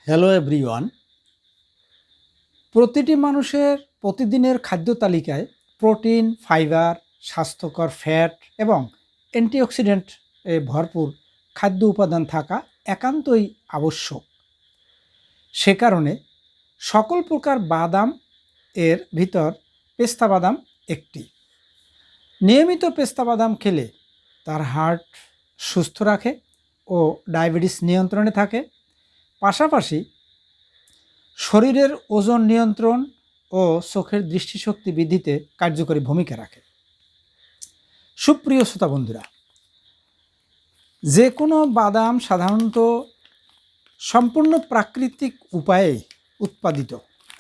Hello everyone. প্রতিটি মানুষের প্রতিদিনের খাদ্য তালিকায় প্রোটিন, ফাইবার, স্বাস্থ্যকর ফ্যাট এবং অ্যান্টিঅক্সিডেন্ট ভরপুর খাদ্য উপাদান থাকা একান্তই আবশ্যক। সে কারণে সকল প্রকার বাদাম এর ভিতর পেস্তা বাদাম একটি। নিয়মিত পেস্তা বাদাম খেলে তার হার্ট সুস্থ রাখে ও ডায়াবেটিস নিয়ন্ত্রণে থাকে, পাশাপাশি শরীরের ওজন নিয়ন্ত্রণ ও চোখের দৃষ্টিশক্তি বৃদ্ধিতে কার্যকরী ভূমিকা রাখে। সুপ্রিয় শ্রোতা বন্ধুরা, যে কোনো বাদাম সাধারণত সম্পূর্ণ প্রাকৃতিক উপায়ে উৎপাদিত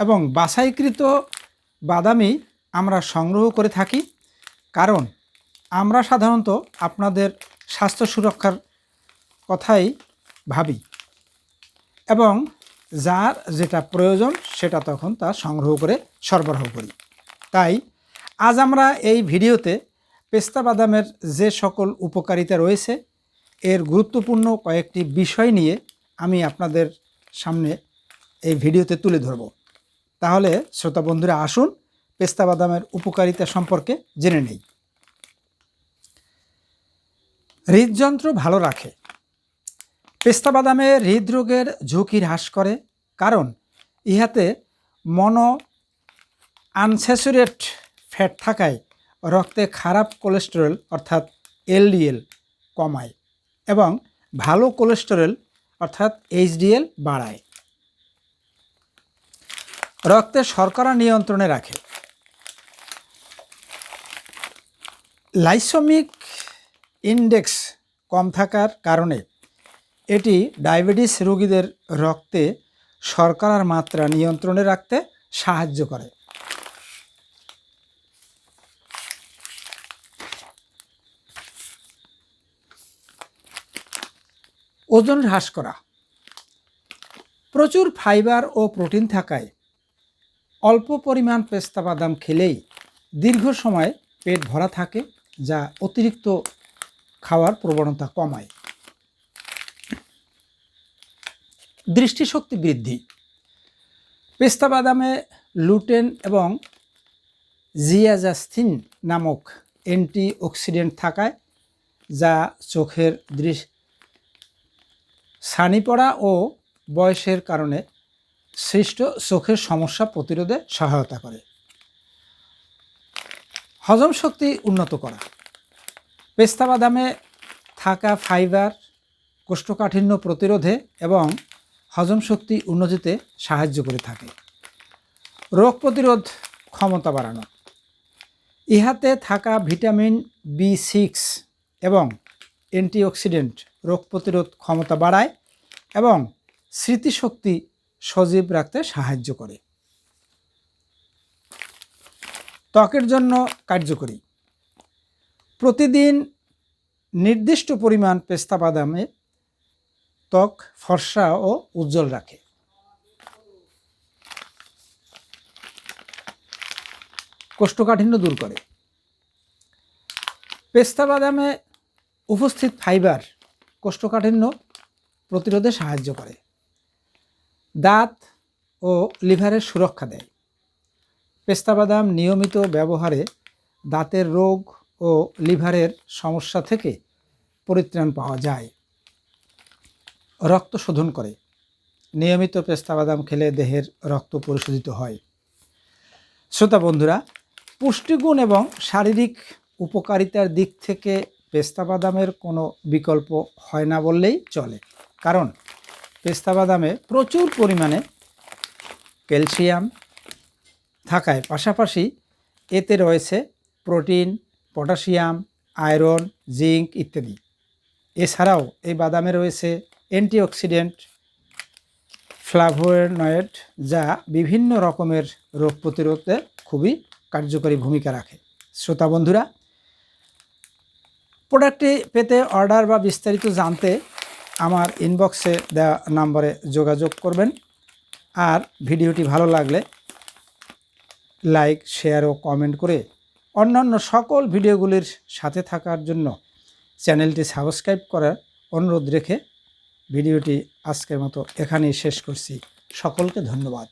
এবং বাছাইকৃত বাদামই আমরা সংগ্রহ করে থাকি, কারণ আমরা সাধারণত আপনাদের স্বাস্থ্য সুরক্ষার কথাই ভাবি এবং যার যেটা প্রয়োজন সেটা তখন তা সংগ্রহ করে সরবরাহ করি। তাই আজ আমরা এই ভিডিওতে পেস্তা বাদামের যে সকল উপকারিতা রয়েছে এর গুরুত্বপূর্ণ কয়েকটি বিষয় নিয়ে আমি আপনাদের সামনে এই ভিডিওতে তুলে ধরব। তাহলে শ্রোতা বন্ধুরা, আসুন পেস্তা বাদামের উপকারিতা সম্পর্কে জেনে নেই। হৃদযন্ত্র ভালো রাখে। পেস্তা বাদামে হৃদরোগের ঝুঁকি হ্রাস করে, কারণ ইহাতে মনো আনস্যাচুরেট ফ্যাট থাকায় রক্তে খারাপ কোলেস্টেরল অর্থাৎ এলডিএল কমায় এবং ভালো কোলেস্টেরল অর্থাৎ এইচডিএল বাড়ায়। রক্তে শর্করা নিয়ন্ত্রণে রাখে। লাইসেমিক ইনডেক্স কম থাকার কারণে এটি ডায়াবেটিস রোগীদের রক্তে শর্করার মাত্রা নিয়ন্ত্রণে রাখতে সাহায্য করে। ওজন হ্রাস করা। প্রচুর ফাইবার ও প্রোটিন থাকায় অল্প পরিমাণ পেস্তা বাদাম খেলেই দীর্ঘ সময় পেট ভরা থাকে, যা অতিরিক্ত খাওয়ার প্রবণতা কমায়। দৃষ্টিশক্তি বৃদ্ধি। পেস্তা বাদামে লুটেন এবং জিয়াজাস্থিন নামক অ্যান্টিঅক্সিডেন্ট থাকায় যা চোখের ছানি পড়া ও বয়সের কারণে সৃষ্ট চোখের সমস্যা প্রতিরোধে সহায়তা করে। হজম শক্তি উন্নত করা। পেস্তা বাদামে থাকা ফাইবার কোষ্ঠকাঠিন্য প্রতিরোধে এবং হজম শক্তি উন্নতিতে সাহায্য করে থাকে। রোগ প্রতিরোধ ক্ষমতা বাড়ানো। ইহাতে থাকা ভিটামিন B6 এবং অ্যান্টিঅক্সিডেন্ট রোগ প্রতিরোধ ক্ষমতা বাড়ায় এবং স্মৃতিশক্তি সজীব রাখতে সাহায্য করে। ত্বকের জন্য কার্যকরী। প্রতিদিন নির্দিষ্ট পরিমাণ পেস্তা বাদামে ত্বক ফর্সা ও উজ্জ্বল রাখে। কোষ্ঠকাঠিন্য দূর করে। পেস্তা বাদামে উপস্থিত ফাইবার কোষ্ঠকাঠিন্য প্রতিরোধে সাহায্য করে। দাঁত ও লিভারের সুরক্ষা দেয়। পেস্তা বাদাম নিয়মিত ব্যবহারে দাঁতের রোগ ও লিভারের সমস্যা থেকে পরিত্রাণ পাওয়া যায়। রক্ত শোধন করে। নিয়মিত পেস্তা বাদাম খেলে দেহের রক্ত পরিশোধিত হয়। শ্রোতা বন্ধুরা, পুষ্টিগুণ এবং শারীরিক উপকারিতার দিক থেকে পেস্তা বাদামের কোনো বিকল্প হয় না বললেই চলে, কারণ পেস্তা বাদামে প্রচুর পরিমাণে ক্যালসিয়াম থাকায় পাশাপাশি এতে রয়েছে প্রোটিন, পটাশিয়াম, আয়রন, জিঙ্ক ইত্যাদি। এছাড়াও এই বাদামে রয়েছে অ্যান্টিঅক্সিডেন্ট, ফ্লাভোনয়েড, যা বিভিন্ন রকমের রোগ প্রতিরোধে খুবই কার্যকরী ভূমিকা রাখে। শ্রোতা বন্ধুরা, প্রোডাক্টটি পেতে অর্ডার বা বিস্তারিত জানতে আমার ইনবক্সে দেওয়া নম্বরে যোগাযোগ করবেন। আর ভিডিওটি ভালো লাগলে লাইক, শেয়ার ও কমেন্ট করে অন্যান্য সকল ভিডিওগুলির সাথে থাকার জন্য চ্যানেলটি সাবস্ক্রাইব করার অনুরোধ রেখে ভিডিওটি আজকের মতো এখানেই শেষ করছি। সকলকে ধন্যবাদ।